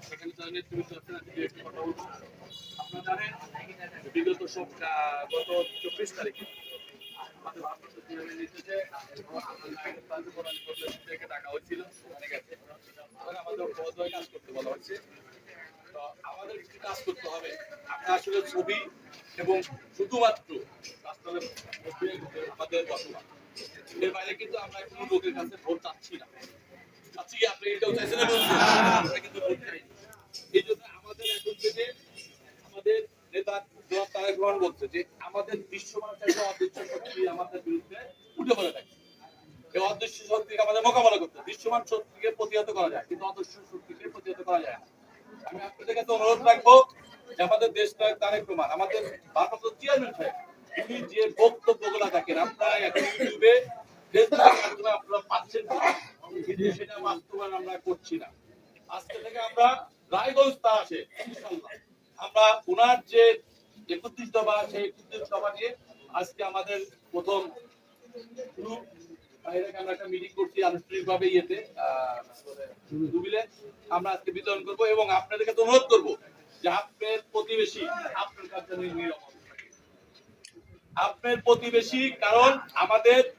সেখানে যারা নেতৃত্ব আছেন আমি দু একটা কথা বলবো। আপনারা জানেন বিগত গত 24 তারিখে আমাদের ভারপ্রাপ্ত চেয়ারম্যান নির্দেশে থেকে ডাকা হয়েছিল, সেখানে গেছে এবং আমাদের পদে কাজ করতে বলা হয়েছে। তো আমাদের কিছু কাজ করতে হবে। আমরা আসলে ছবি এবং শুধুমাত্র রাস্তার মধ্যে আমাদের বসবাস, এর বাইরে কিন্তু আমরা কোনো লোকের কাছে ভোট চাচ্ছি না। চাচ্ছি কি আপনি এটাও চাইছেন না? বলছেন আমরা কিন্তু ভোট চাই। এই জন্য আমাদের এখন থেকে আমাদের নেতা জনাব তারেক রহমান বলছে যে আমাদের দৃশ্যমান চাইলে অদৃশ্য শক্তি আমাদের বিরুদ্ধে উঠে পড়ে থাকে। এই অদৃশ্য শক্তিকে আমাদের মোকাবেলা করতে হবে। দৃশ্যমান শক্তিকে প্রতিহত করা যায়, কিন্তু অদৃশ্য শক্তিকে প্রতিহত করা যায় না। আমি আপনাদের কাছে অনুরোধ রাখবো যে আমাদের দেশ নায়ক তারেক রহমান, আমাদের ভারপ্রাপ্ত চেয়ারম্যান সাহেব, তিনি যে বক্তব্যগুলো দেখেন আপনারা এখন ইউটিউবে ফেসবুকের মাধ্যমে আপনারা পাচ্ছেন, কিন্তু সেটা বাস্তবায়ন আমরা করছি না। আজকে থেকে আমরা রায়গঞ্জ তা আছে ইনশাআল্লাহ আমরা ওনার যে 31 দফা, সেই 31 দফা নিয়ে আজকে আমাদের প্রথম গ্রুপ বাইরে আমরা একটা মিটিং করছি আনুষ্ঠানিকভাবে ইয়েতে দুবিলে আমরা আজকে বিতরণ করব এবং আপনাদেরকে তো অনুরোধ করব যে আপনার প্রতিবেশী আপনার কাছে নিরাপদ, আপনার প্রতিবেশী, কারণ আমাদের